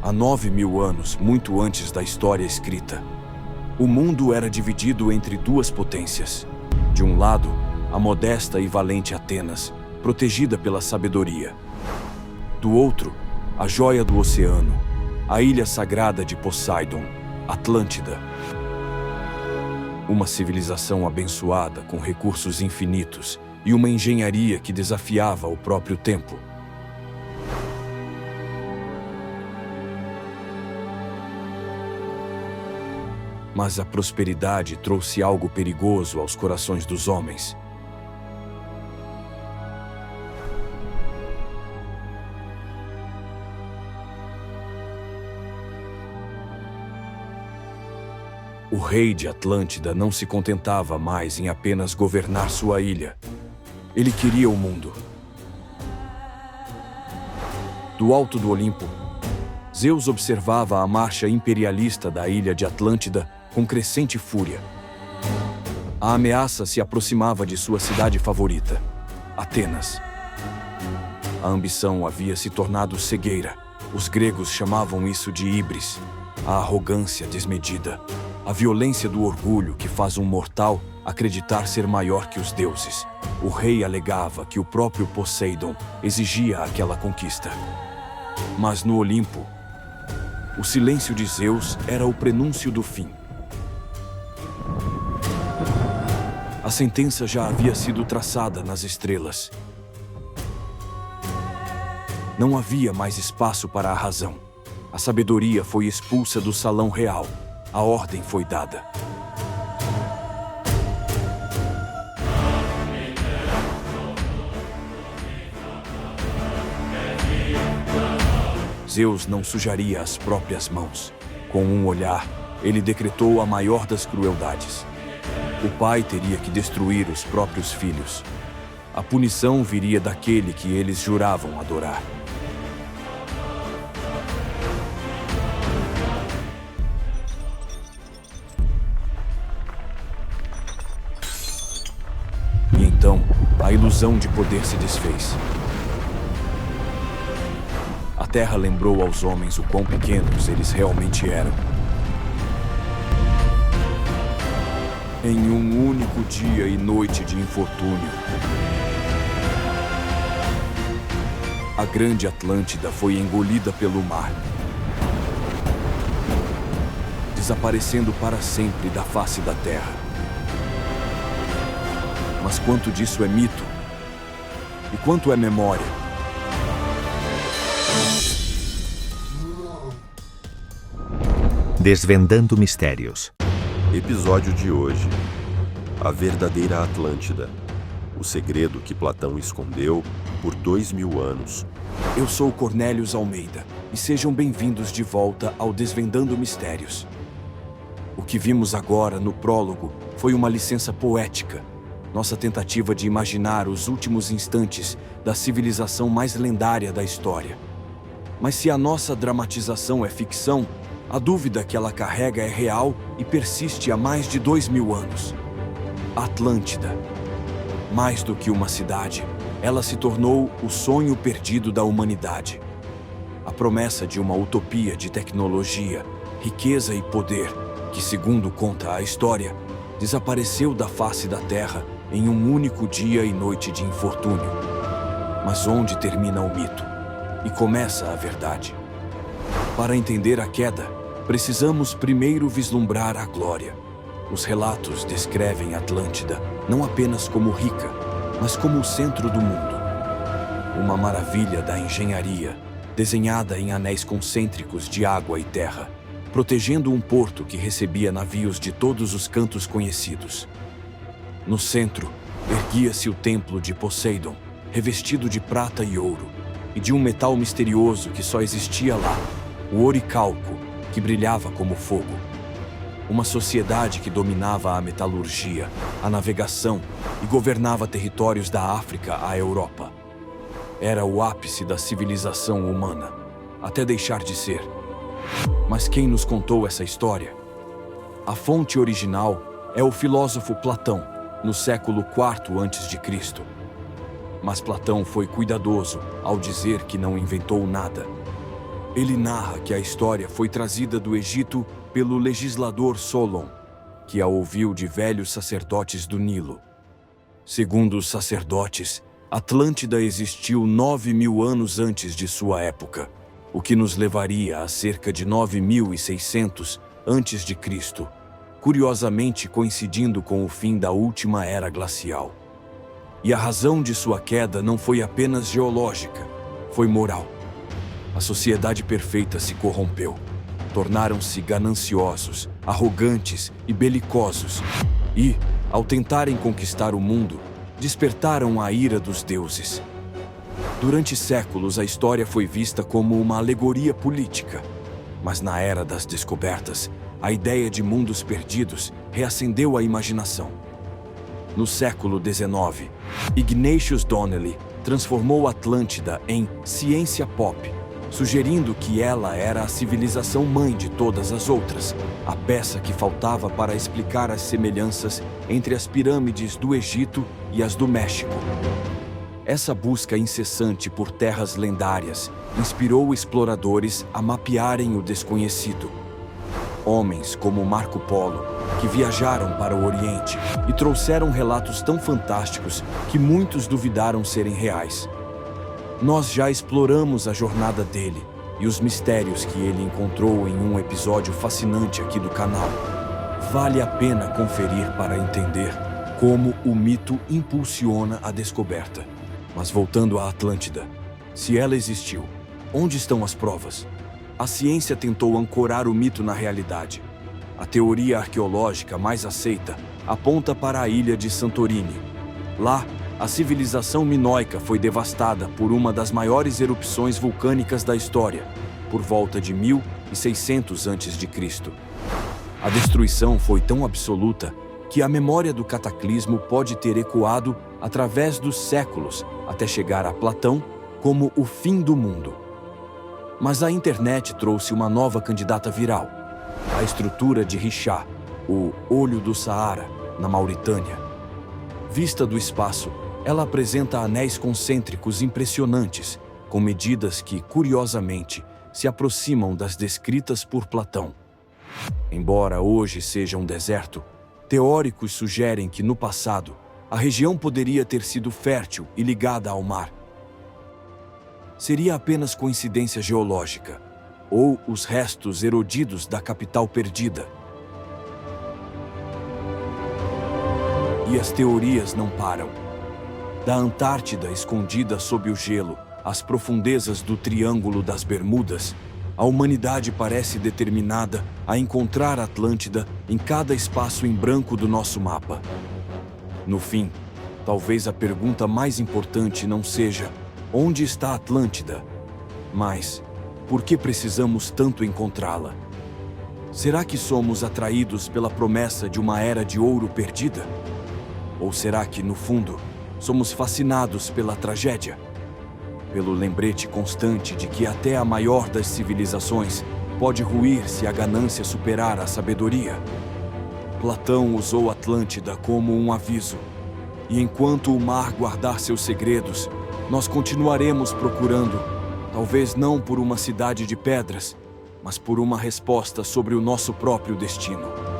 Há 9.000 anos, muito antes da história escrita, o mundo era dividido entre duas potências. De um lado, a modesta e valente Atenas, protegida pela sabedoria. Do outro, a joia do oceano, a ilha sagrada de Poseidon, Atlântida. Uma civilização abençoada com recursos infinitos e uma engenharia que desafiava o próprio tempo. Mas a prosperidade trouxe algo perigoso aos corações dos homens. O rei de Atlântida não se contentava mais em apenas governar sua ilha. Ele queria o mundo. Do alto do Olimpo, Zeus observava a marcha imperialista da ilha de Atlântida com crescente fúria. A ameaça se aproximava de sua cidade favorita, Atenas. A ambição havia se tornado cegueira. Os gregos chamavam isso de híbris, a arrogância desmedida, a violência do orgulho que faz um mortal acreditar ser maior que os deuses. O rei alegava que o próprio Poseidon exigia aquela conquista. Mas no Olimpo, o silêncio de Zeus era o prenúncio do fim. A sentença já havia sido traçada nas estrelas. Não havia mais espaço para a razão. A sabedoria foi expulsa do salão real. A ordem foi dada. Zeus não sujaria as próprias mãos. Com um olhar, ele decretou a maior das crueldades. O pai teria que destruir os próprios filhos. A punição viria daquele que eles juravam adorar. E então, a ilusão de poder se desfez. A terra lembrou aos homens o quão pequenos eles realmente eram. Em um único dia e noite de infortúnio, a grande Atlântida foi engolida pelo mar, desaparecendo para sempre da face da terra. Mas quanto disso é mito? E quanto é memória? Desvendando Mistérios. Episódio de hoje: A verdadeira Atlântida. O segredo que Platão escondeu por 2000 anos. Eu sou Cornélios Almeida e sejam bem-vindos de volta ao Desvendando Mistérios. O que vimos agora no prólogo foi uma licença poética, nossa tentativa de imaginar os últimos instantes da civilização mais lendária da história. Mas se a nossa dramatização é ficção, a dúvida que ela carrega é real e persiste há mais de 2000 anos. Atlântida. Mais do que uma cidade, ela se tornou o sonho perdido da humanidade. A promessa de uma utopia de tecnologia, riqueza e poder, que, segundo conta a história, desapareceu da face da Terra em um único dia e noite de infortúnio. Mas onde termina o mito? E começa a verdade? Para entender a queda, precisamos primeiro vislumbrar a glória. Os relatos descrevem Atlântida não apenas como rica, mas como o centro do mundo. Uma maravilha da engenharia, desenhada em anéis concêntricos de água e terra, protegendo um porto que recebia navios de todos os cantos conhecidos. No centro, erguia-se o templo de Poseidon, revestido de prata e ouro, e de um metal misterioso que só existia lá, o oricalco, que brilhava como fogo. Uma sociedade que dominava a metalurgia, a navegação e governava territórios da África à Europa. Era o ápice da civilização humana, até deixar de ser. Mas quem nos contou essa história? A fonte original é o filósofo Platão, no século IV a.C. Mas Platão foi cuidadoso ao dizer que não inventou nada. Ele narra que a história foi trazida do Egito pelo legislador Solon, que a ouviu de velhos sacerdotes do Nilo. Segundo os sacerdotes, Atlântida existiu 9.000 anos antes de sua época, o que nos levaria a cerca de 9.600 antes de Cristo, curiosamente coincidindo com o fim da última era glacial. E a razão de sua queda não foi apenas geológica, foi moral. A sociedade perfeita se corrompeu. Tornaram-se gananciosos, arrogantes e belicosos. E, ao tentarem conquistar o mundo, despertaram a ira dos deuses. Durante séculos, a história foi vista como uma alegoria política. Mas na era das descobertas, a ideia de mundos perdidos reacendeu a imaginação. No século XIX, Ignatius Donnelly transformou Atlântida em ciência pop, sugerindo que ela era a civilização mãe de todas as outras, a peça que faltava para explicar as semelhanças entre as pirâmides do Egito e as do México. Essa busca incessante por terras lendárias inspirou exploradores a mapearem o desconhecido. Homens como Marco Polo, que viajaram para o Oriente e trouxeram relatos tão fantásticos que muitos duvidaram serem reais. Nós já exploramos a jornada dele e os mistérios que ele encontrou em um episódio fascinante aqui do canal. Vale a pena conferir para entender como o mito impulsiona a descoberta. Mas voltando à Atlântida, se ela existiu, onde estão as provas? A ciência tentou ancorar o mito na realidade. A teoria arqueológica mais aceita aponta para a ilha de Santorini. Lá, a civilização minoica foi devastada por uma das maiores erupções vulcânicas da história, por volta de 1600 a.C. A destruição foi tão absoluta que a memória do cataclismo pode ter ecoado através dos séculos até chegar a Platão como o fim do mundo. Mas a internet trouxe uma nova candidata viral, a estrutura de Richat, o Olho do Saara, na Mauritânia. Vista do espaço, ela apresenta anéis concêntricos impressionantes, com medidas que, curiosamente, se aproximam das descritas por Platão. Embora hoje seja um deserto, teóricos sugerem que, no passado, a região poderia ter sido fértil e ligada ao mar. Seria apenas coincidência geológica, ou os restos erodidos da capital perdida. E as teorias não param. Da Antártida escondida sob o gelo, às profundezas do Triângulo das Bermudas, a humanidade parece determinada a encontrar Atlântida em cada espaço em branco do nosso mapa. No fim, talvez a pergunta mais importante não seja onde está Atlântida, mas por que precisamos tanto encontrá-la? Será que somos atraídos pela promessa de uma era de ouro perdida? Ou será que, no fundo, somos fascinados pela tragédia? Pelo lembrete constante de que até a maior das civilizações pode ruir se a ganância superar a sabedoria? Platão usou Atlântida como um aviso. E enquanto o mar guardar seus segredos, nós continuaremos procurando, talvez não por uma cidade de pedras, mas por uma resposta sobre o nosso próprio destino.